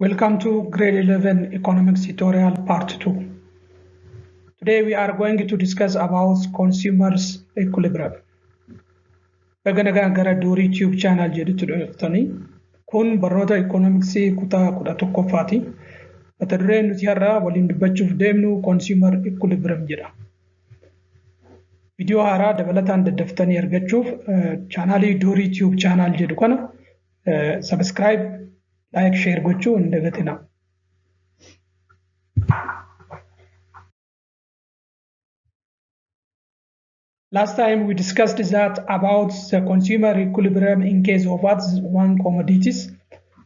Welcome to Grade 11 Economics Tutorial Part 2. Today we are going to discuss about consumers equilibrium. Baganaga gara Dorii Tube channel jedhutu dhuftanii kun barnoota economicsii kutaa 11ffaati. Mata dureen nuti har'a waliin dubbachuuf deemnu consumer equilibrium jedha. Viidiyoo haaraa dabalataan daddaftanii argachuuf chaanalii Dorii Tube channel jedhu kana subscribe like share gochuu hin dagatinaa. Last time we discussed that about the consumer equilibrium in case of one commodities.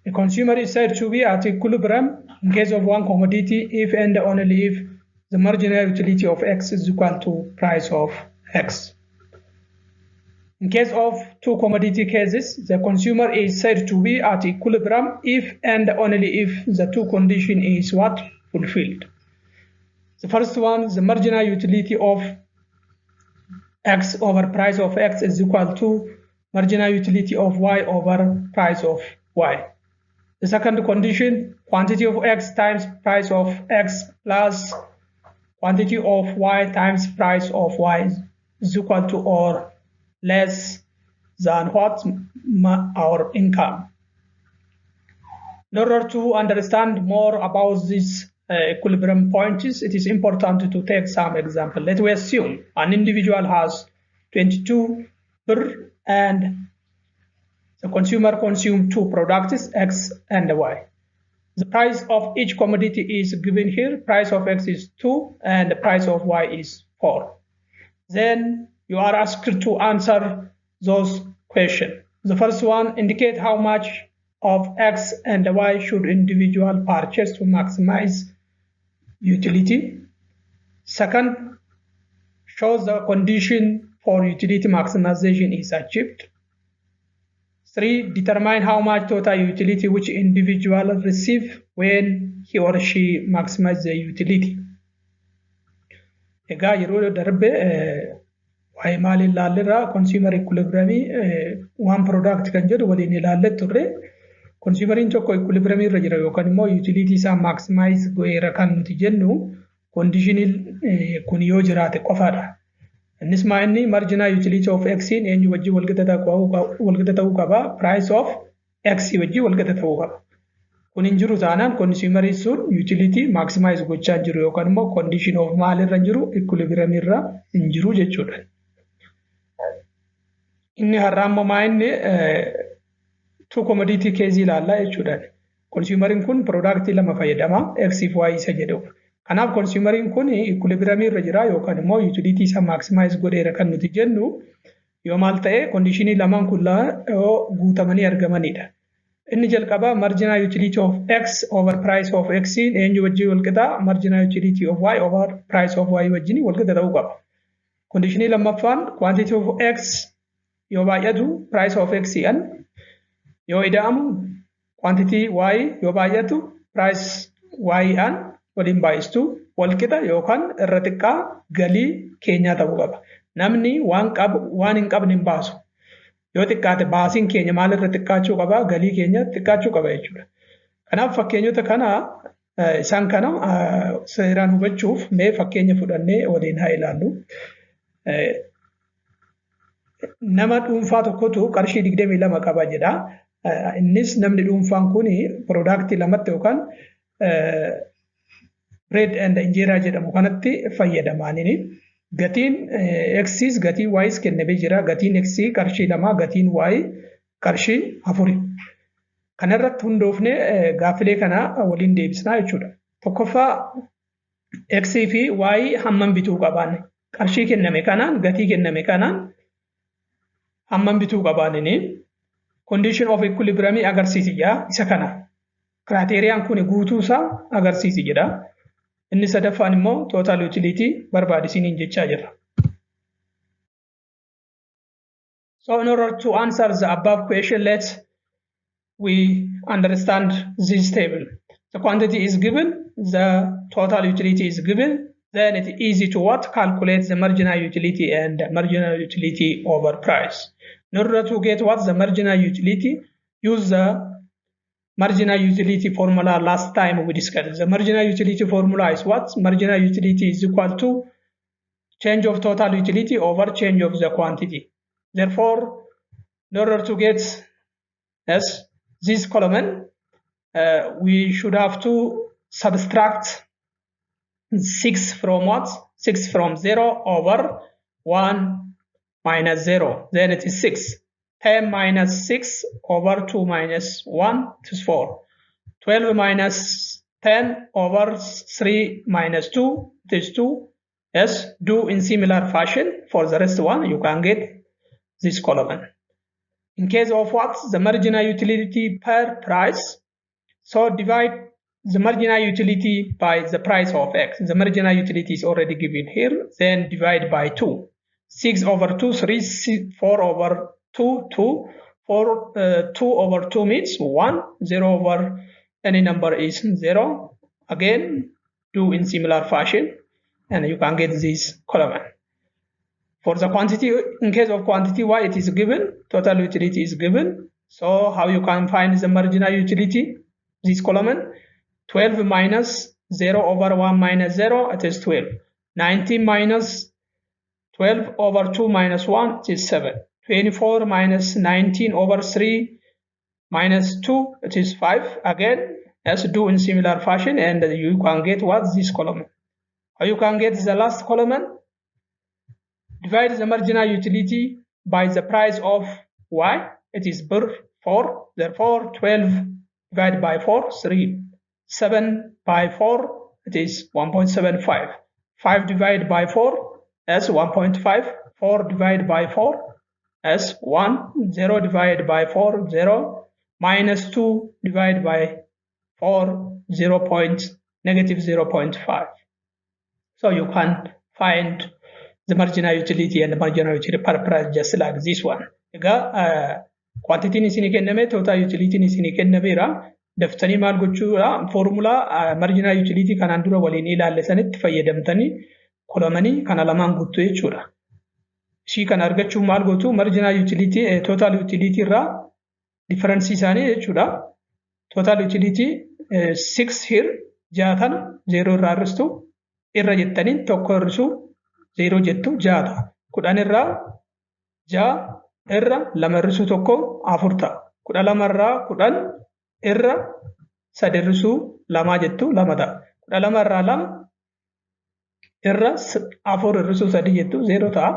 The consumer is said to be at equilibrium in case of one commodity if and only if the marginal utility of X is equal to price of X. In case of two commodity cases, the consumer is said to be at equilibrium if and only if the two condition is what? Fulfilled. The first one, the marginal utility of X over price of X is equal to marginal utility of Y over price of Y. The second condition, quantity of X times price of X plus quantity of Y times price of Y is equal to or less than what? Our income. In order to understand more about these equilibrium points, it is important to take some example. Let us assume an individual has 22 per and the consumer consumes two products, X and Y. The price of each commodity is given here. Price of X is 2 and the price of Y is 4. Then you are asked to answer those questions. The first one, indicate how much of X and Y should individual purchase to maximize utility. Second, shows the condition for utility maximization is achieved. 3, determine how much total utility which individual receive when he or she maximize the utility. Egaa yeroo darbe waa'ee maal ilaallerraa consumer equilibrium one product kan jedhu waliin ilaallee turre. Consumeriin tokko equilibrium irra jira yookaan immoo utility isaa maximize go'eera kan nuti jennu condition kun yoo jiraate qofaadha. Innis inni marginal utility of X in eenyu wajjin walqixa ta'uu qaba, price of X wajjin walqixa ta'uu qaba. Kun hin jiru taanaan consumeriin sun utility maximize gochaa jiru yookaan immoo condition of maal irra jiru equilibrium irra hin jiru jechuudha. Inni har'a ammoo inni two commodity case ilaalla jechuudha. Consumeriin kun product lama fayyadama X fi Y isa jedhu. Kanaaf consumeriin kun equilibrium irra jira yookaan immoo utility isa maximize godheera kan nuti jennu yoo maal ta'e conditionii lamaan kun guutamanii argamanidha. Inni jalqaba marginal utility of X over price of X eenyu wajjin walqixa, marginal utility of Y over price of Y wajjin walqixa ta'uu qaba. Conditionii lammaffaan quantity of X yoo baay'atu price of X yoo ida'amu quantity Y yoo baay'atu price Y waliin baay'istu walqixa yookaan irra xiqqaa galii keenyaa ta'uu qaba. Namni waan hin qabne hin baasu. Yoo xiqqaate baasiin keenya maal irra xiqqaachuu qaba? Galii keenya xiqqaachuu qaba jechuudha. Kanaaf fakkeenyota kana isaan kana seeraan hubachuuf mee fakkeenya fudhannee waliin haa ilaallu. Nama dhuunfaa tokkotu qarshii 22 qaba jedha. Innis namni dhuunfaan kun product lamatti yookaan bread and injera jedhamu kanatti fayyadamaanini. Gatiin X gatii Y kennamee jira. Gatiin X qarshii 2, gatiin Y qarshii 4. Kanarratti hundoofne gaafilee kana waliin deebisnaa jechuudha. Tokkoffaa X fi Y hammam bituu qabaanne? Qarshii kenname kanaan, gatii kenname kanaan hammam bituu qabaanne? Condition of equilibrium agarsiisi jedha isa kana. Criteriyaan kun guutuu isaa agarsiisi jedha. Inni sadaffaan immoo total utility barbaadisiniin jechaa jira. So in order to answer the above question, we understand this table. The quantity is given, the total utility is given, then it's easy to calculate the marginal utility and marginal utility over price. In order to get the marginal utility, use the marginal utility formula last time we discussed. The marginal utility formula is what? Marginal utility is equal to change of total utility over change of the quantity. Therefore, in order to get this column, we should have to subtract 6 from what? 6 from 0 over 1 minus 0. Then it is 6. 10 minus 6 over 2 minus 1 is 4. 12 minus 10 over 3 minus 2 it is 2. Yes, do in similar fashion for the rest one, you can get this column. In case of what? The marginal utility per price. So divide the marginal utility by the price of X. The marginal utility is already given here. Then divide by 2. 6 over 2, 3, 4 over 2, 2. 2 over 2 means 1. 0 over any number is 0. Again, do in similar fashion. And you can get this column. For the quantity, in case of quantity Y, it is given. Total utility is given. So how you can find the marginal utility? This column, 12 minus 0 over 1 minus 0, it is 12. 19 minus 12 over 2 minus 1, it is 7. 24 minus 19 over 3 minus 2, it is 5. Again, as do in similar fashion, and you can get what? This column. How you can get the last column? Divide the marginal utility by the price of Y. It is per 4. Therefore, 12 divided by 4, 3. 7 by 4, it is 1.75. 5 divided by 4, that's 1.5. 4 divided by 4, that's 1. 0 divided by 4, 0. Minus 2 divided by 4, negative 0.5. So you can find the marginal utility and the marginal utility per price just like this one. Quantity is in total utility is in daftanii maal gochuudha formula marginal utility kanaan dura waliin ilaalleessanitti fayyadamtanii kolomanii kana lamaan guutuu jechuudha. Ishii kana argachuun maal gootu marginal utility total utility irraa difference isaanii jechuudha. Total utility 6 here 6 0 irraa hir'istu irra jettaniin tokko hir'isu 0 jettu 6 10 irraa 6 irra 2 hir'isu tokko 4 ta'a. 12 irraa 10 irra 3 hir'isu 2 jettu 2 ta'a. 12 irraa 2 irra 4 hir'isu 3 jettu 0 ta'a.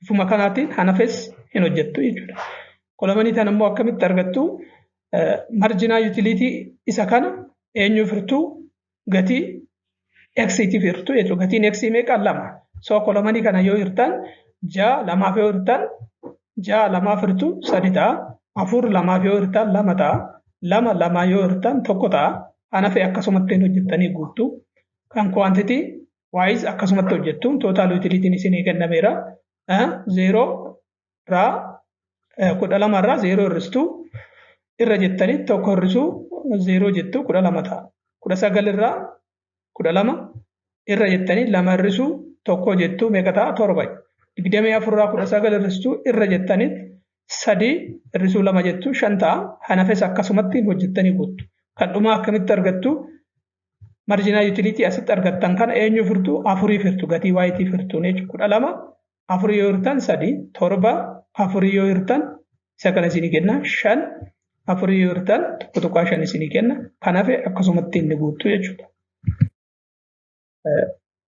Ifuma kanaatiin hanafes hin hojjettu jechuudha. Kolomanii tan immoo akkamitti argattu? Marginal utility isa kana eenyuuf hirtuu gatii X itiif hirtuu jechuudha. Gatiin X meeqa 2. So kolomanii kana yoo hirtan 6 2 yoo hirtan 6 2 hirtu 3 ta'a. 4 2 yoo hirtan 2 ta'a. 2 2 yoo hirtan 1 ta'a. Hanafe akkasumatti hojjettanii guutuu. Kan quantity wise akkasumatti hojjettu. Total utility isinii kennameera. 0 irraa 12 irraa 0 hir'istu irra jettanii tokko hir'isu 0 jettu 12 ta'a. 19 irraa 12 irra jettanii 2 hir'isu tokko jettu meeqa ta'a 7. 24 irraa 19 hir'istu irra jettanii 3 hir'isu 2 jettu 5 ta'a. Hanafes akkasumatti hojjettanii guutu. Kan dhuma akkamitti argattu? Marginal utility asitti argattan kana eenyuuf hirtu? 4 hirtu gatii waayitiif hirtu jechuudha. 12 4 yoo hirtan 3 7 4 yoo hirtan isa kana isinii kenna 5 4 yoo hirtan 1.5 isinii kenna. Kanafe akkasumatti inni guutu jechuudha.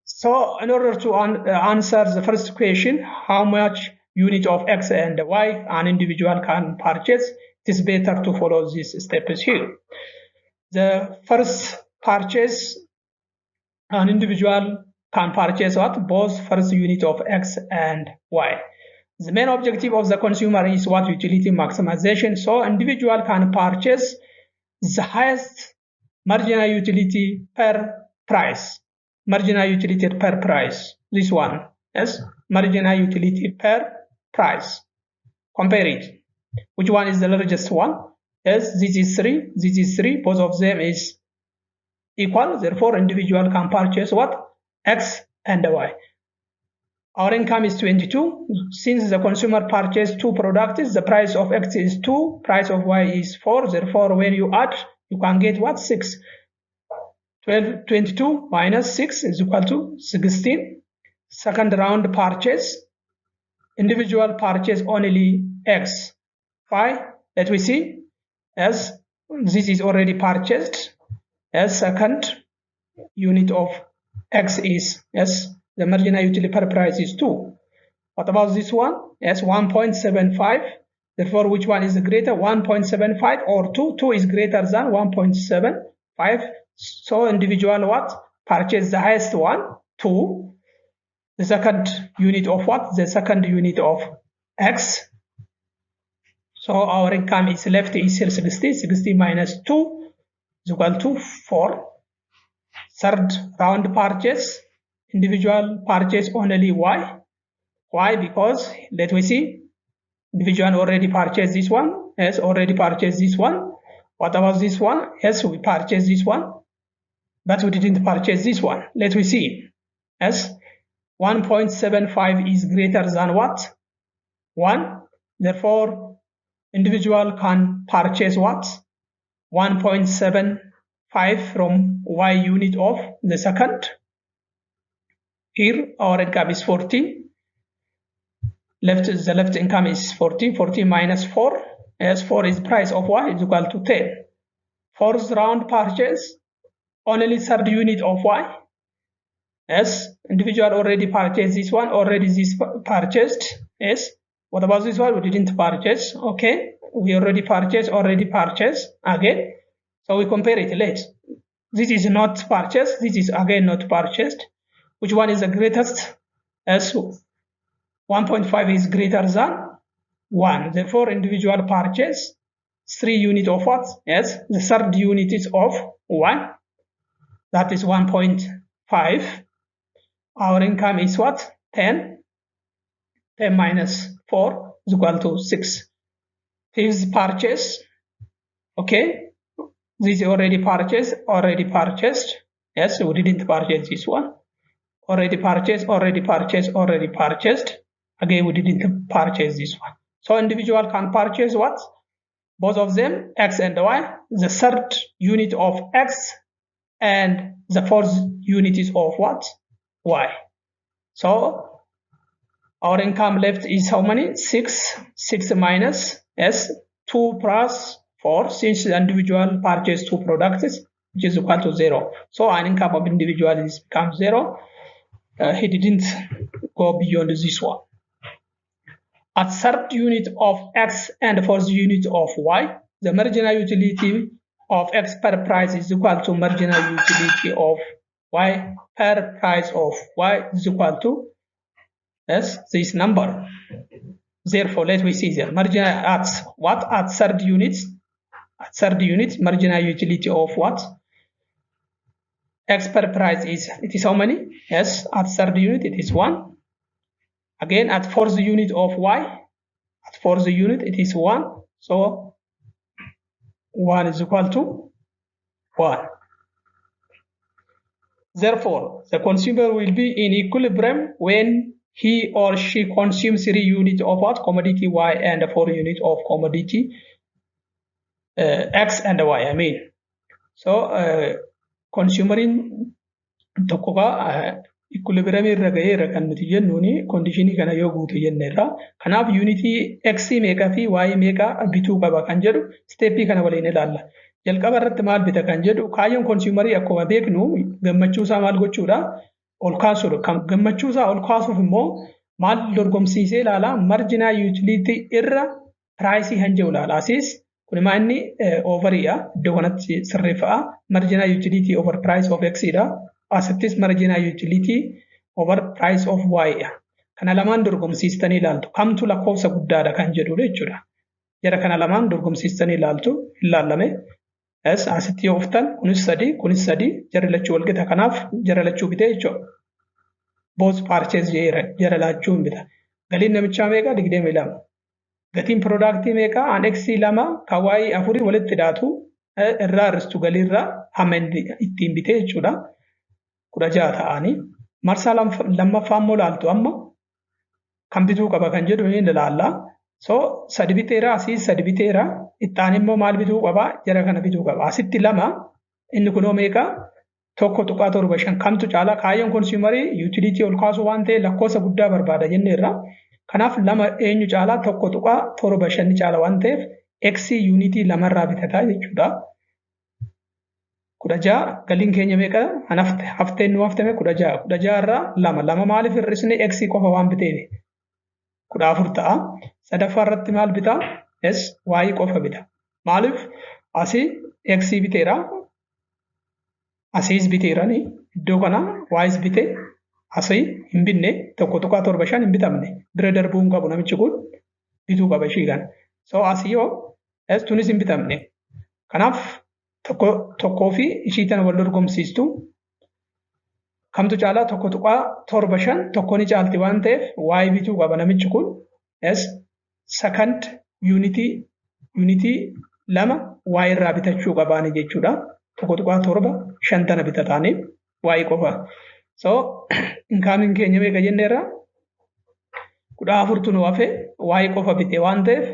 So in order to answer the first question, how much unit of X and Y an individual can purchase, it is better to follow these steps here. The first purchase, an individual can purchase what? Both first unit of X and Y. The main objective of the consumer is what? Utility maximization. So individual can purchase the highest marginal utility per price. Marginal utility per price. This one. Yes. Marginal utility per price. Compare it. Which one is the largest one? Yes. This is 3. This is 3. Both of them is equal. Therefore, individual can purchase what? X and Y. Our income is 22. Since the consumer purchased 2 products, the price of X is 2, price of Y is 4. Therefore, when you add, you can get what? 6. 22 minus 6 is equal to 16. Second round purchase. Individual purchase only X. Why? Let me see. As this is already purchased, as second unit of X is, as the marginal utility per price is 2. What about this one? As 1.75. Therefore, which one is greater? 1.75 or 2? 2 is greater than 1.75. So individual what? Purchase the highest one, 2. The second unit of what? The second unit of X. So our income is left is 60. 60 minus 2 is equal to 4. Third round purchase. Individual purchase only Y. Why? Because let me see. Individual already purchased this one. Yes, already purchased this one. What about this one? Yes, we purchased this one, but we didn't purchase this one. Let me see. Yes, 1.75 is greater than what? 1. Therefore, individual can purchase what? 1.75 from Y unit of the second. Here, our income is 40. The left income is 40. 40 minus 4. As 4 is price of Y is equal to 10. Fourth round purchase, only third unit of Y. As individual already purchased this one, already this purchased. Yes. What about this one? We didn't purchase. Okay. We already purchased again. So we compare it later. This is not purchased. This is again not purchased. Which one is the greatest? As 1.5 is greater than 1. Therefore, individual purchase 3 unit of what? Yes, the third unit is of 1. That is 1.5. Our income is what? 10. 10 minus 4 is equal to 6. Fifth purchase. Okay. This is already purchased. Yes, we didn't purchase this one. Already purchased. Again, we didn't purchase this one. So individual can purchase what? Both of them, X and Y. The third unit of X and the fourth unit is of what? Y. So our income left is how many? 6. 6 minus S, 2 plus 4. Since the individual purchased 2 products, which is equal to 0. So an income of individual is becomes 0. He didn't go beyond this one. At third unit of X and fourth unit of Y, the marginal utility of X per price is equal to marginal utility of Y per price of Y is equal to this number. Therefore, let me see there. Marginal at what? At third unit. At third unit, marginal utility of what? X per price is, it is how many? Yes, at third unit it is 1. Again, at fourth unit of Y, at fourth unit it is 1. So 1 is equal to 1. Therefore, the consumer will be in equilibrium when he or she consumes 3 units of what? Commodity Y and 4 units of commodity X and Y, I mean. So, consumerin tokkoga equilibrium irra gaheera kan nuti jennuuni condition kana yoo guutu jenneerra. Kanaaf unity X meeqa fi Y meeqa bituu qaba kan jedhu step kana waliin ilaalla. Jalqaba irratti maal bita kan jedhu kaayyoon consumerii akkuma beeknu gammachuu isaa maal gochuudha? Ol kaasuudha. Kan gammachuu isaa ol kaasuuf immoo maal dorgomsiisee ilaala? Marginal utility irra price hanja'u ilaala. Asis kun maanni overiya iddoo kanatti sirreeffa'a. Marginal utility over price of X dha. Asittis marginal utility over price of Y. Kana lamaan dorgomsiistanii ilaaltu. Kamtu lakkoofsa guddaadha kan jedhudha jechuudha. Jara kana lamaan dorgomsiistanii ilaaltu ilaalame. Asitti yoo uftan kunis 3 jara lachuu wal gita. Kanaaf jara lachuu bite jechuudha. Both purchase jara lachuu hin bita. Galiin namichaa meeqa? 22. Gatiin productii meeqa? An X 2 kan Y 4 walitti hidhaatu irraa ristu galiirraa hamma ittiin bite jechuudha. 16 ta'anii marsaa lammaffaa immoo laaltu amma kan bituu qaba kan jedhu ni ilaalla. So sadi biteera asii sadi biteera ittaan immoo maal bituu qaba jara kana bituu qaba asitti lama inni kunoo meeqa tokko tuqaa torba shan kamtu caalaa kaayyoon konsuumarii yuutiliitii ol kaasuu waan ta'e lakkoofsa guddaa barbaada jenneerra kanaaf lama eenyu caalaa tokko tuqaa torba shanni caala waan ta'eef x yuunitii lamarraa bitataa jechuudha. 16 galiin keenya meeqa hafteen nu haftame 16 irraa lama maaliif hir'isne x qofa waan biteef 14 ta'a. Sadaffaa irratti maal bitaa s y qofa bita maaliif asii x biteera asiis biteerani iddoo kana y's bite asii hin binne tokko tuqaa torba shan hin bitamne bira darbuu hin qabu namichi kun bituu qaba ishii kana so asii yoo s tunis hin bitamne kanaaf tokkoo fi ishii tana wal dorgomsiistu kamtu caalaa tokko tuqaa torba shan tokko ni caalti waan ta'eef y bituu qaba namichi kun s second unity lama y irraa bitachuu qabaani jechuudha. Tokko tuqaa torba shan tana bitataanii y qofa. So incoming keenya meeqa jenneerra 14 nu hafe y qofa bite waan ta'eef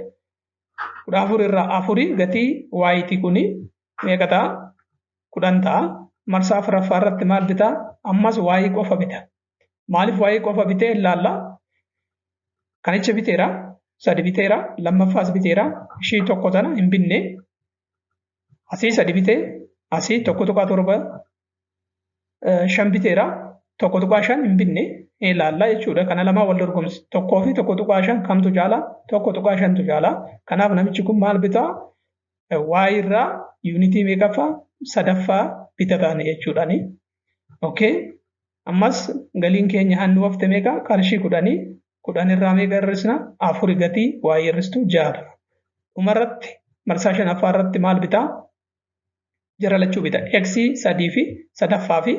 14 irraa 4 gatii y ti kuni meeqa ta'a 10 ta'a. Marsaa afuraffaa irratti maal bitaa ammas y qofa bita. Maaliif y qofa bitee ilaalla kanicha biteera sadi biteera lammaffaas biteera ishii tokko tana hin binne asii sadi bitee asii tokko tuqaa torba shan biteera tokko tuqaa shan hin binne ilaalla jechuudha. Kana lamaa wal dorgomsi tokkoo fi tokko tuqaa shan kamtu caala tokko tuqaa shantu caala. Kanaaf namichi kun maal bitaa y irraa yuunitii meeqaffaa sadaffaa bitataani jechuudhaani. Okay ammas galiin keenya hannu hafte meeqa qarshii 10 irraa meeqa hir'isna 4 gatii y hir'istu 6 dhumarratti marsaa shanaffaa irratti maal bitaa jara lachuu bita x sadii fi sadaffaa fi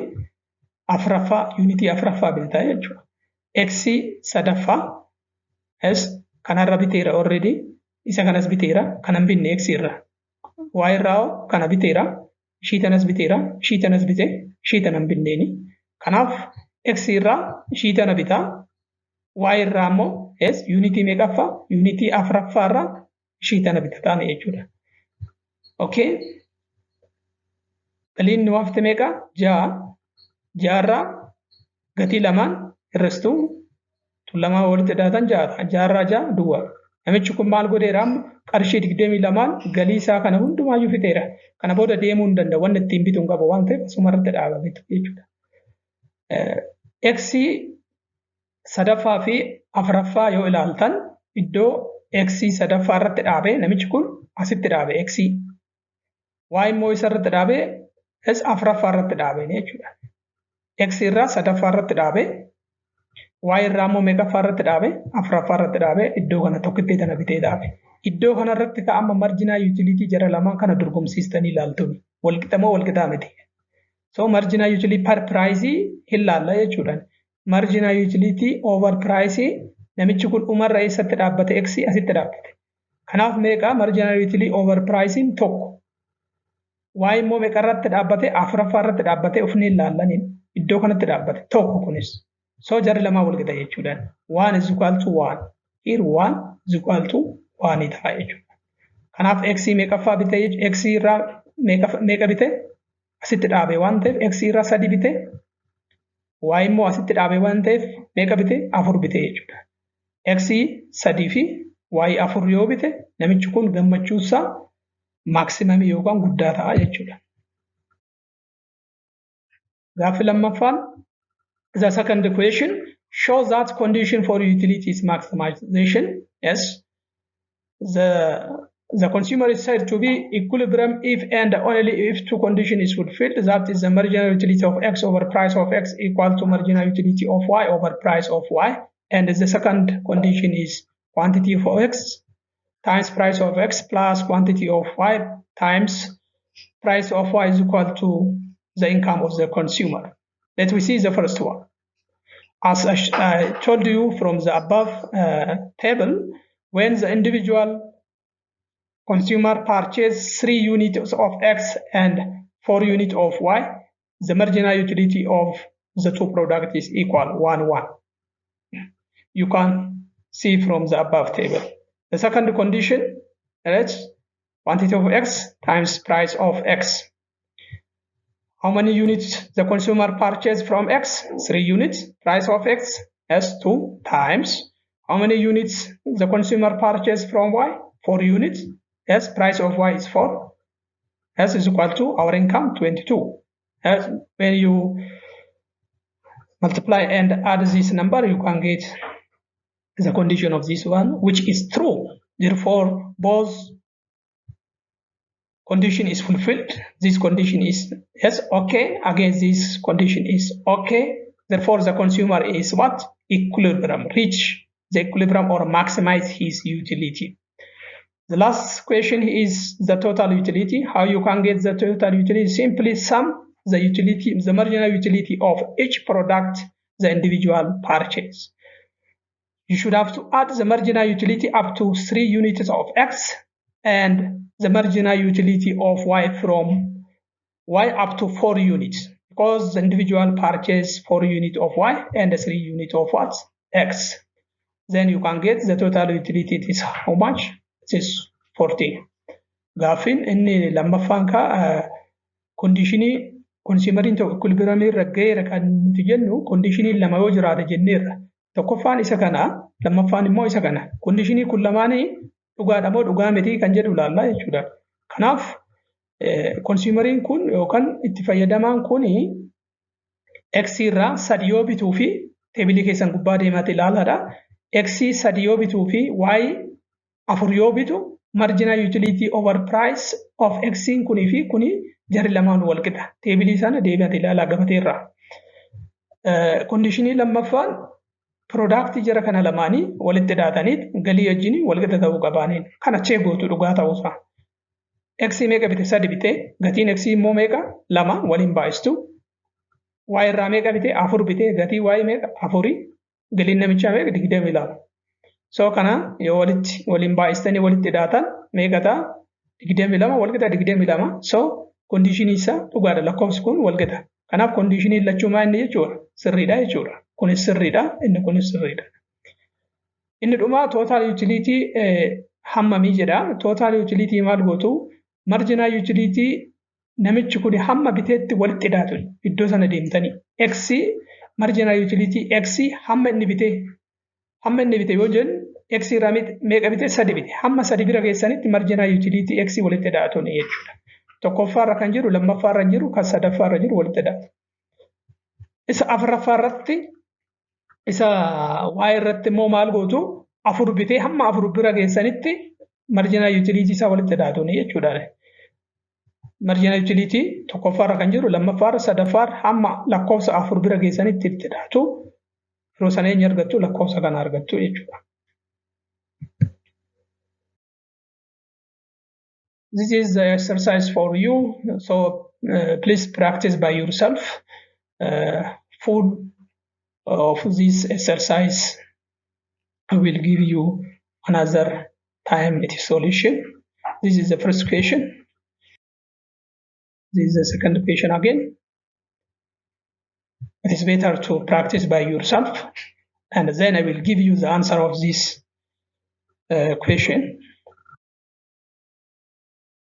afuraffaa yuunitii afuraffaa bita jechuudha. X sadaffaa s kanarra biteera already isa kanas biteera kanan binne x irra y irraa kana biteera ishii tanas biteera ishii tanas bite ishii tanan binneeni kanaaf x irraa ishii tana bitaa y irraa immoo s yuunitii meeqaffaa yuunitii afuraffaa irraa ishii tana bitataani jechuudha. Okay galiin nu hafte meeqa 6 irraa gatii lamaan hir'istuu lamaa walitti hidhatan 6 irraa 6 duwwaa. Namichi kun maal godheera qarshii 22 galii isaa kana hundumaayyuu fixeera. Kana booda deemuu hin danda'u wanni ittiin bituu hin qabu waan ta'eef asuma irratti dhaaba bitu jechuudha. X sadaffaa fi afuraffaa yoo ilaaltan iddoo x sadaffaa irratti dhaabee namichi kun asitti dhaabe x y immoo isa irratti dhaabee s afuraffaa irratti dhaabee jechuudha. X irraa sadaffaa irratti dhaabee y irraa immoo meeqaffaa irratti dhaabee afuraffaa irratti dhaabee iddoo kana tokkittee tana bitee dhaabe. Iddoo kana irratti ka'ama marginal utility jara lamaan kana dorgomsiistanii ilaaltuni walqixa moo walqixaa miti. So marginal utility per price hin laalla jechuudha. Marginal utility over price namichi kun dhumarra eessatti dhaabbate x asitti dhaabbate. Kanaaf meeqa marginal utility over price tokko. Y immoo meeqa irratti dhaabbate afuraffaa irratti dhaabbate ofni ilaallaniin iddoo kanatti dhaabbate tokko kunis. So jarri lamaa walqixa jechuudha. 1 is equal to 1. Here 1 is equal to 1 ta'a jechuudha. Kanaaf x meeqaffaa bite x irraa meeqa bite asitti dhaabe waan ta'eef x irraa 3 bite y immoo asitti dhaabe waan ta'eef meeqa bite 4 bite jechuudha. X 3 fi y 4 yoo bite namichi kun gammachuusaa maximum yookaan guddaa ta'a jechuudha. Gaaffi lammaffaan the second equation shows that condition for utility is maximization. Yes, the consumer is said to be equilibrium if and only if two conditions is fulfilled. That is the marginal utility of x over price of x equal to marginal utility of y over price of y. And the second condition is quantity of x times price of x plus quantity of y times price of y is equal to the income of the consumer. Let me see the first one. As I told you from the above table, when the individual consumer purchases 3 units of x and 4 units of y, the marginal utility of the two products is equal 1, 1. You can see from the above table. The second condition, is quantity of X times price of X. How many units the consumer purchased from X? 3 units. Price of X is 2 times. How many units the consumer purchased from Y? 4 units. Yes, price of Y is 4. S is equal to our income 22. As when you multiply and add this number, you can get the condition of this one, which is true. Therefore, both condition is fulfilled. This condition is yes, okay. Again, this condition is okay. Therefore, the consumer is what? Equilibrium. Reach the equilibrium or maximize his utility. The last question is the total utility. How you can get the total utility? Simply sum the utility, the marginal utility of each product the individual purchase. You should have to add the marginal utility up to 3 units of X and the marginal utility of Y from Y up to 4 units, because the individual purchase 4 units of Y and 3 units of what? X. Then you can get the total utility. It is how much? It is 40. Gaafin inni lammaffaan ka conditionii consumeriin tokko equilibriumii irra ga'eera kan nuti jennu conditionii lama yoo jiraate jenneerra. Tokkoffaan isa kana, lammaffaan immoo isa kana. Conditionii kun lamaanii dhugaadha moo dhugaa miti kan jedhu ilaallaa jechuudha. Kanaaf consumeriin kun yookaan itti fayyadamaan kun X irraa 3 yoo bituu fi teebilii keessan gubbaa deemaate ilaalaadha. X 3 yoo bituu fi Y 4 yoo bitu marginal utility over price of X kunii fi kuni jarri lamaan wal qixa. Teebilii sana deebi'ate ilaalaa gabatee irraa. Conditionii lammaffaan product jara kana lamaanii walitti hidhaataniit galii wajjin wal qixa ta'uu qabaaniin kana chee gootu dhugaa ta'uusaa. X meeqa bite 3 bite, gatiin X immoo meeqa 2 waliin baay'istu. Y irraa meeqa bite 4 bite, gatii Y meeqa 4, galiin namichaa meeqa 22. So kana yoo waliin baay'istanii walitti hidhaatan meeqa ta'a 22 wal qixa 22. So condition isa dhugaadha, lakkoofsi kun wal qixa. Kanaaf conditionii lachuumaa inni jechuudha sirriidha jechuudha. Kunis sirriidha, inni kunis sirriidha. Inni dhumaa total utility hammamii jedha. Total utility maal gootu? Marginal utility namichi kun hamma biteetti walitti hidhaatu iddoo sana deemtanii. X marginal utility X hamma inni bite yoo jennu X irraa meeqa bite 3 bite. Hamma 3 bira geessanitti marginal utility X walitti hidhaatu jechuudha. Tokkoffaarra kan jiru, lammaffaarra jiru, kan sadaffaarra jiru walitti hidhaatu. Isa afuraffaarratti isa Y irratti immoo maal gootu? 4 bitee hamma 4 bira geessanitti marginal utility isaa walitti hidhaatu jechuudha. Marginal utility tokkoffaarra kan jiru, lammaffaarra, sadaffaarra hamma lakkoofsa 4 bira geessanitti itti hidhaatu. Yeroo sana eenyu argattu? Lakkoofsa kana argattu jechuudha. This is the exercise for you. So please practice by yourself. Full of this exercise, I will give you another time its solution. This is the first question. This is the second question again. It is better to practice by yourself, and then I will give you the answer of this question.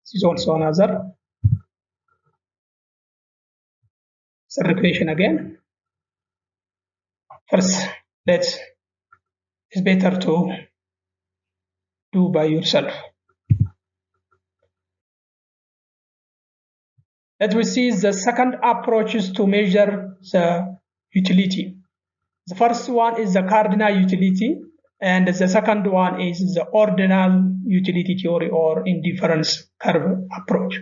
This is also another third question again. First, it's better to do by yourself. Let me see the second approaches to measure the utility. The first one is the cardinal utility, and the second one is the ordinal utility theory or indifference curve approach.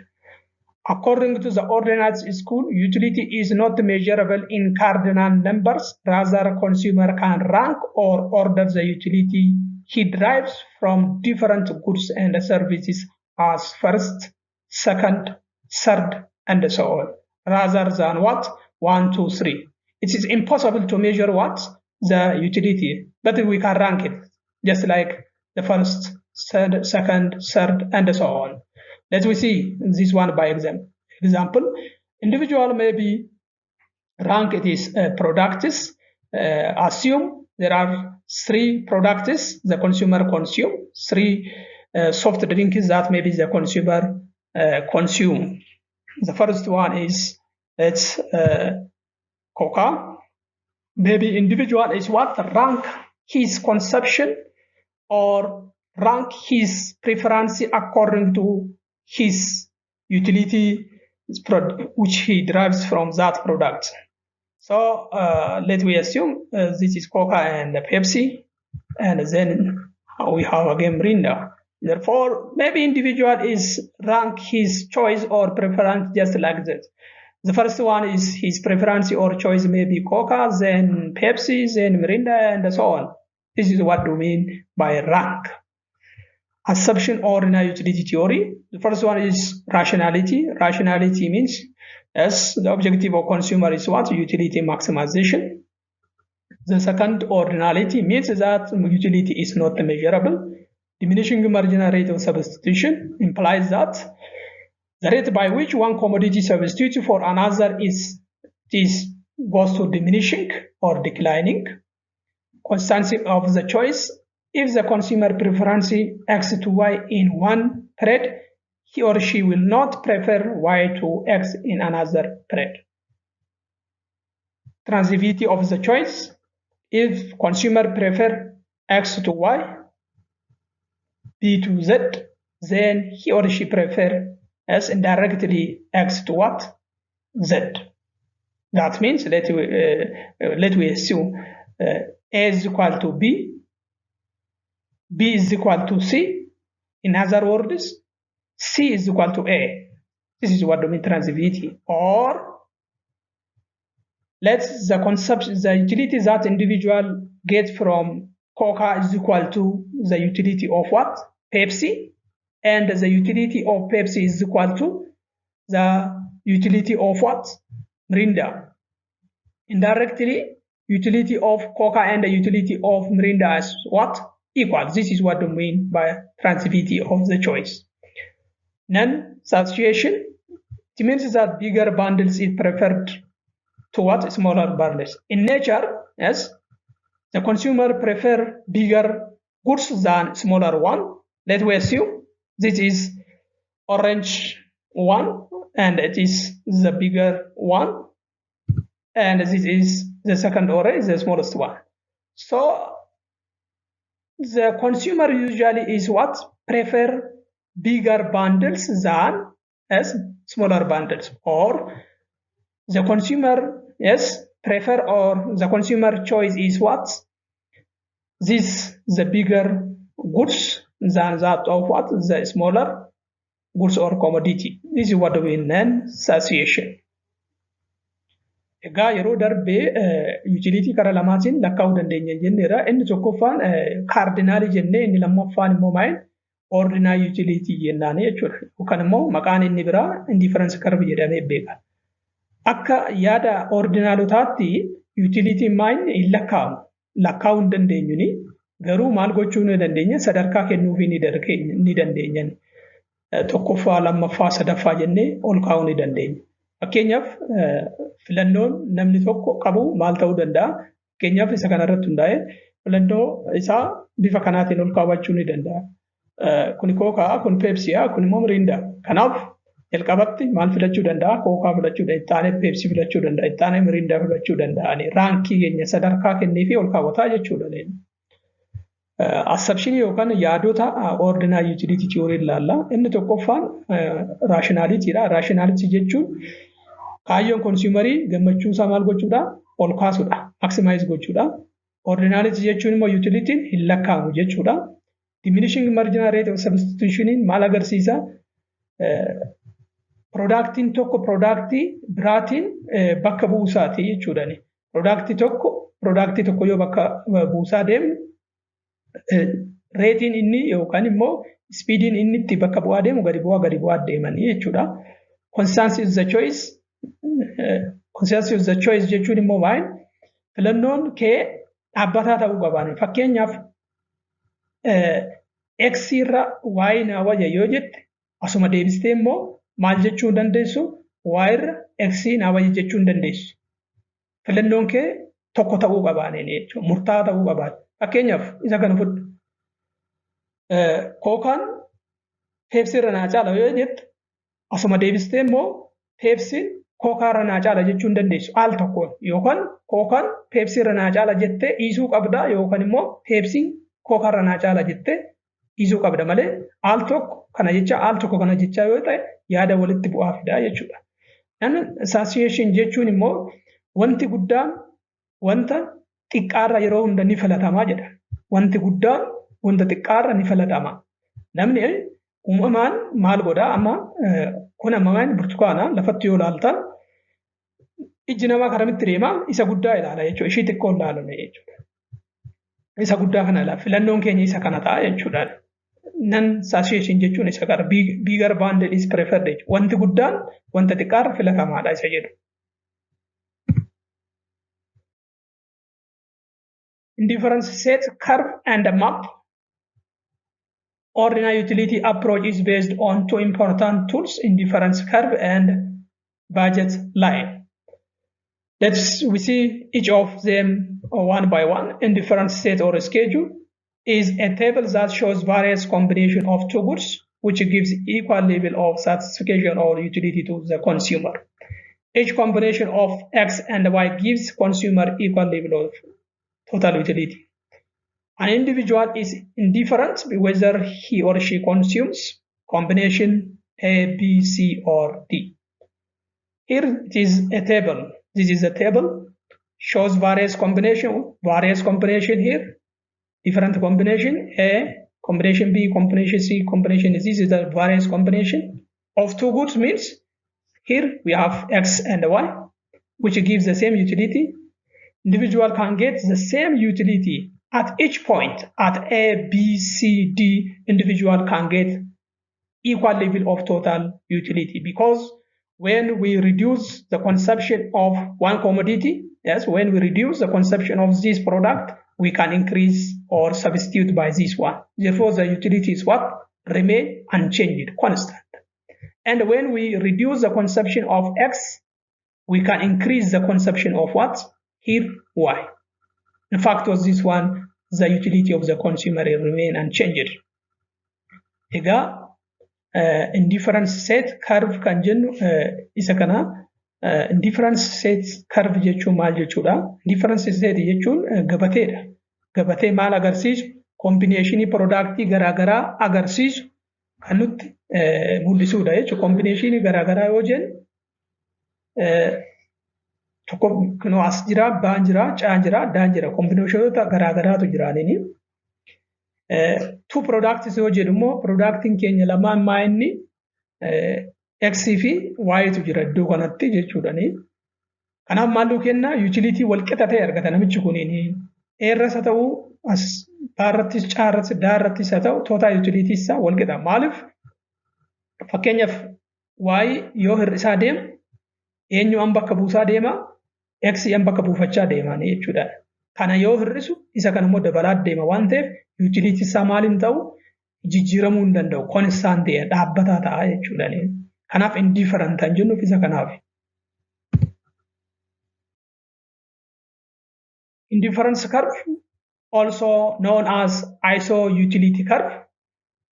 According to the ordinal school, utility is not measurable in cardinal numbers. Rather, consumer can rank or order the utility he derives from different goods and services as first, second, third, and so on, rather than what? 1, 2, 3. It is impossible to measure what? The utility, but we can rank it, just like the first, third, second, third, and so on. Let me see this one by example. Individual may be rank it is products. Assume there are 3 products the consumer consume, 3 soft drinks that maybe the consumer consume. The first one is Coca. Maybe individual is what rank his consumption or rank his preference according to his utility which he derives from that product. So let we assume this is Coca and Pepsi, and then we have again Mirinda. Therefore, maybe individual is rank his choice or preference just like that. The first one is his preference or choice may be Coca, then Pepsi, then Mirinda, and so on. This is what we mean by rank. Assumption ordinary utility theory. The first one is rationality. Rationality means as the objective of consumer is what? Utility maximization. The second ordinality means that utility is not measurable. Diminishing marginal rate of substitution implies that the rate by which one commodity substitutes for another goes to diminishing or declining. Constancy of the choice. If the consumer preference X to Y in one period, he or she will not prefer Y to X in another period. Transitivity of the choice. If consumer prefer X to Y, B to Z, then he or she prefer as indirectly X to what? Z. That means let we assume A is equal to B, B is equal to C. In other words, C is equal to A. This is what we mean transitivity. Or let's the utility that individual gets from Coca is equal to the utility of what? Pepsi. And the utility of Pepsi is equal to the utility of what? Mirinda. Indirectly, utility of Coca and the utility of Mirinda is what? Equal. This is what we mean by transitivity of the choice. Non-satiation. It means that bigger bundles is preferred to what? Smaller bundles. In nature, yes, the consumer prefer bigger goods than smaller one. Let we assume this is orange one and it is the bigger one, and this is the second orange, the smallest one. So the consumer usually is what? Prefer bigger bundles than as smaller bundles, or the consumer prefer, or the consumer choice is what? This the bigger goods than that of what? The smaller goods or commodity. This is what we mean satiation. Egaa yeroo darbee utility kara lamaatiin lakkaa'uu dandeenya jenneera. Inni tokkoffaan kaardinaalii jennee inni lammaffaan immoo maal ordinary utility jennaani jechuudha. Yookaan immoo maqaan inni biraa indifference curve jedhamee beekama. Akka yaada ordinaalotaatti utility maal hin lakkaa'amu. Lakkaa'uu hin dandeenyuni. Garuu maal gochuu ni dandeenya? Sadarkaa kennuufii ni dandeenya. Tokkoffaa, lammaffaa, sadaffaa jennee ol kaa'uu ni dandeenya. Fakkeenyaaf filannoon namni tokko qabu maal ta'uu danda'a? Fakkeenyaaf isa kanarratti hundaa'ee filannoo isaa bifa kanaatiin ol kaawwachuu ni danda'a. Kun Coca, kun Pepsi, kun immoo Mirinda. Kanaaf jalqabatti maal filachuu danda'a? Coca filachuu danda'a, itti aanee Pepsi filachuu danda'a, itti aanee Mirinda filachuu danda'a. Raankii keenya sadarkaa kenneefii ol kaawwataa jechuudha. Assumption yookaan yaadota ordinary utility theory ilaalla. Inni tokkoffaan rationality dha. Rationality jechuun kaayyoon consumerii gammachuu isaa maal gochuudha? Ol kaasuudha. Maximize gochuudha. Ordinality jechuun immoo utility hin lakkaa'amu jechuudha. Diminishing marginal rate of substitution maal agarsiisa? Productiin tokko productii biraatiin bakka buusaati jechuudha. Productii tokko yoo bakka buusaa deemnu reetiin inni yookaan immoo speediin inni itti bakka bu'aa deemu gadi bu'aa deemanii jechuudha. Constancy of the choice jechuun immoo maal? Filannoon kee dhaabbataa ta'uu qabaani. Fakkeenyaaf X irra Y na wayya yoo jette asuma deebistee immoo maal jechuu dandeessu? Y irra X na wayya jechuu dandeessu. Filannoon kee tokko ta'uu qabaani jechuudha. Murtaa'aa ta'uu qabaani. Fakkeenyaaf isa kana fudhu. Kookaan peepsii irra naa caala yoo jettu asuma deebistee immoo peepsiin kookaa irra naa caala jechuu hin dandeessu al tokkoon yookaan kookaan peepsii irra naa caala jettee dhiisuu qabda yookaan immoo peepsiin kookaa irra naa caala jettee dhiisuu qabda malee al tokko kana jecha yoo ta'e yaada walitti bu'aa fidaa jechuudha. Association jechuun immoo wanti guddaan wanta xiqqaarra yeroo hunda ni filatamaa jedha. Wanti guddaan wanta xiqqaarra ni filatama. Namni uumamaan maal godhaa amma kun ammamaan burtukaana lafatti yoo ilaaltan ijji namaa karamitti deema isa guddaa ilaala jechuudha. Ishii xiqqoo ilaalame jechuudha. Isa guddaa kana ilaala. Filannoon keenya isa kana ta'a jechuudha. Non-association jechuun isa gara bigger banded is preferred jechuudha. Wanti guddaan wanta xiqqaarra filatamaadha isa jedhu. Indifference set curve and a map. Ordinary utility approach is based on two important tools, indifference curve and budget line. We see each of them one by one. Indifference set or schedule is a table that shows various combinations of two goods, which gives equal level of satisfaction or utility to the consumer. Each combination of X and Y gives consumer equal level of total utility. An individual is indifferent whether he or she consumes combination A, B, C, or D. Here it is a table. This is a table. Shows various combination here. Different combination A, combination B, combination C, combination D. This is the various combination of two goods means here we have X and Y, which gives the same utility. Individual can get the same utility at each point at A, B, C, D. Individual can get equal level of total utility because when we reduce the consumption of one commodity, when we reduce the consumption of this product, we can increase or substitute by this one. Therefore, the utility is what? Remain unchanged, constant. And when we reduce the consumption of X, we can increase the consumption of what? Here, Y. In fact, was this one, the utility of the consumer remain unchanged. Indifference set curve kan jennu isa kana indifference set curve jechuun maal jechuudha? Indifference set jechuun gabateedha. Gabatee maal agarsiisu? Kombinashinii piroodaaktii garaagaraa agarsiisu kan nutti mul'isuudha jechuudha. Kombinashinii garaagaraa yoo jennu tokko kunoo as jira, baan jira, caan jira, daan jira. Kombinashinoota garaagaraatu jiraanii. Two products yoo jedhu immoo productiin keenya lamaan maa inni X fi Y tu jira iddoo kanatti jechuudhani. Kanaaf maaltu kenna utility wal qixa ta'e argata namichi kuniin. Eerras haa ta'u as baarrattis caarrattis daarrattis haa ta'u total utility isaa wal qixa. Maaliif fakkeenyaaf Y yoo hir'isaa deema eenyu an bakka buusaa deema X an bakka buufachaa deemaanii jechuudha. Kana yoo hir'isu isa kan immoo dabalaa deema waan ta'eef utility isaa maaliin ta'u jijjiiramuu hin danda'u. Constant ta'e dhaabbataa ta'a jechuudha. Kanaaf indifferent kan jennuuf isa kanaaf. Indifference curve, also known as ISO utility curve.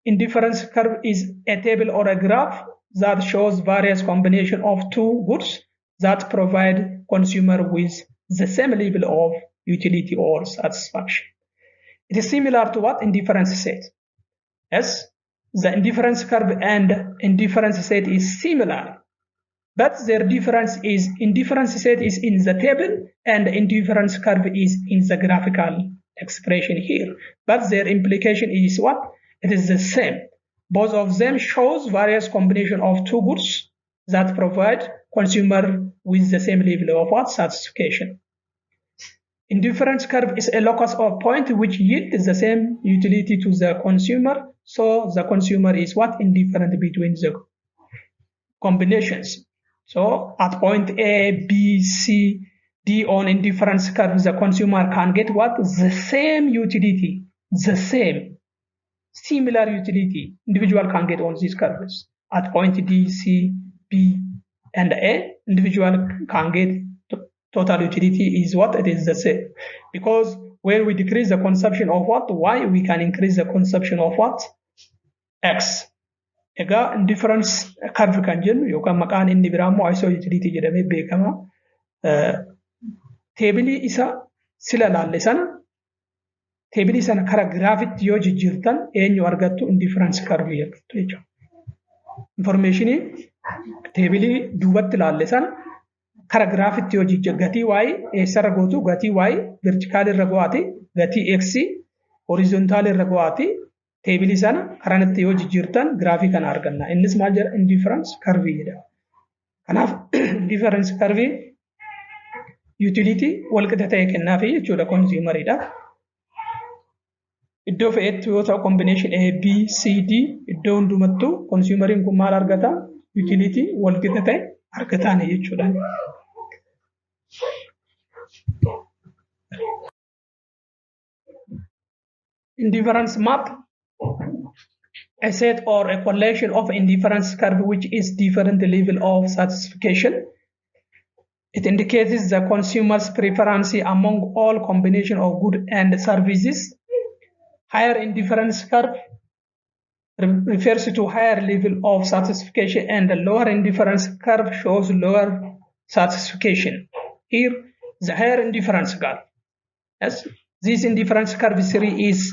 Indifference curve is a table or a graph that shows various combinations of two goods that provide consumer with the same level of utility or satisfaction. It is similar to what? Indifference set. Yes, the indifference curve and indifference set is similar, but their difference is indifference set is in the table and indifference curve is in the graphical expression here. But their implication is what? It is the same. Both of them shows various combination of two goods that provide consumer with the same level of what? Satisfaction. Indifference curve is a locus or point which yields the same utility to the consumer. So the consumer is what? Indifferent between the combinations. So at point A, B, C, D on indifference curve, the consumer can get what? The same utility, the same, similar utility. Individual can get on these curves. At point D, C, B, and A, individual can get total utility is what? It is the same. Because Where we decrease the consumption of what? Y, we can increase the consumption of what? X. Egaa indifference curve kan jennu yookaan maqaan inni biraa immoo isootility jedhamee beekama. Teebilii isa sila laalle sana teebilii sana kara giraafitti yoo jijjiirtan eenyu argattu? Indifference curve argattu jechuudha. Informationii teebilii duubatti laalle sana kara giraafitti yoo jijjiirtan gatii y eessarra gootu? Gatii y vertikaal irra go'aati, gatii x horizontaal irra go'aati. Teebilii sana karanatti yoo jijjiirtan giraafii kana arganna. Innis maal jedha? Indifference curve jedhama. Kanaaf indifference curve utility walqixa ta'e kennaafi jechuudha consumeridha. Iddoo fe'etti yoo ta'u combination A, B, C, D iddoo hundumattuu consumeriin kun maal argata? Utility walqixa ta'e argataani jechuudha. Indifference map, a set or a collection of indifference curve which is different level of satisfaction. It indicates the consumer's preference among all combination of goods and services. Higher indifference curve refers to higher level of satisfaction, and the lower indifference curve shows lower satisfaction. Here, the higher indifference curve. Yes, this indifference curve series is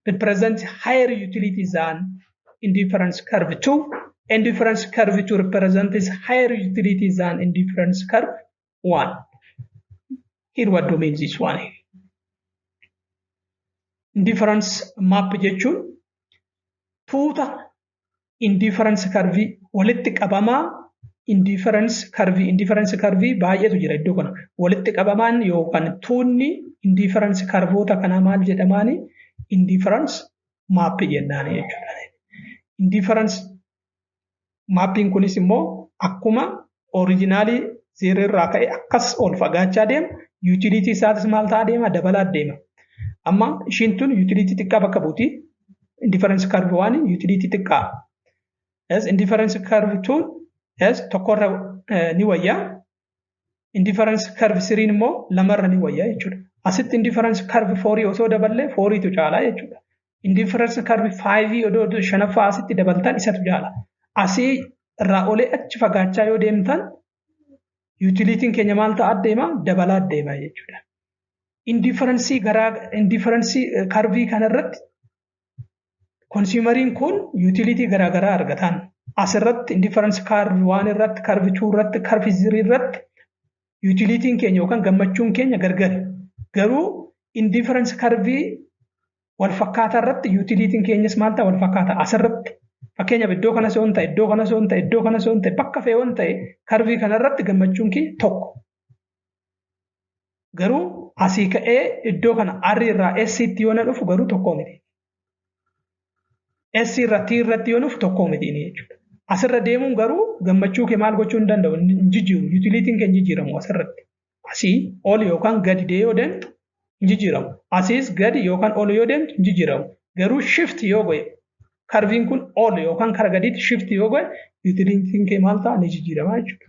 represents higher utility than indifference curve 2. Indifference curve 2 represents higher utility than indifference curve 1. Here what do mean this one? Indifference map jechuun tuuta indifference curve walitti qabamaa indifference curve baay'eetu jira iddoo kana. Walitti qabamaan yookaan tuunni indifference curveota kana maal jedhamaani? Indifference map jennaani jechuudha. Indifference mapping kunis immoo akkuma originaalii zero irraa ka'e akkas ol fagaachaa deema. Utility isaatis maal ta'aa deema? Dabalaa deema. Amma ishiin tun utility xiqqaa bakka buuti. Indifference curve 1 utility xiqqaa. Yes, indifference curve 2 yes tokkorra ni wayyaa. Indifference curve 3 immoo lamarra ni wayyaa jechuudha. Asitti indifference curve 4 osoo daballee 4 tu caalaa jechuudha. Indifference curve 5 odoo shanaffaa asitti dabaltan isatu caala. Asii irraa olee achi fagaachaa yoo deemtan utilitiin keenya maal ta'aa deema? Dabalaa deema jechuudha. Indifference curve kanarratti consumeriin kun utility garaagaraa argatan. Asirratti indifference curve 1 irratti, curve 2 irratti, curve 3 irratti utilitiin keenya yookaan gammachuun keenya gargari. Garuu indifference curve wal fakkaataa irratti utilitiin keenyas maal ta'a? Wal fakkaata. Asirratti fakkeenyaaf iddoo kana soon ta'e, iddoo kana soon ta'e, iddoo kana soon ta'e, bakka fe'oon ta'e curve kanarratti gammachuun kee tokko. Garuu asii ka'ee iddoo kana R irraa S tti yoo na dhufu garuu tokko miti. S irraa T irratti yoo dhufu tokko miti jechuudha. Asirra deemuun garuu gammachuu kee maal gochuu hin danda'u? Jijjiiru. Utilitiin kee jijjiiramu asirratti. Asii ol yookaan gadi yoo deemtu jijjiiramu. Asiis gadi yookaan ol yoo deemtu jijjiiramu. Garuu shift yoo go'e curveen kun ol yookaan kara gadiitti shift yoo go'e utilitiin kee maal ta'a? Ni jijjiirama jechuudha.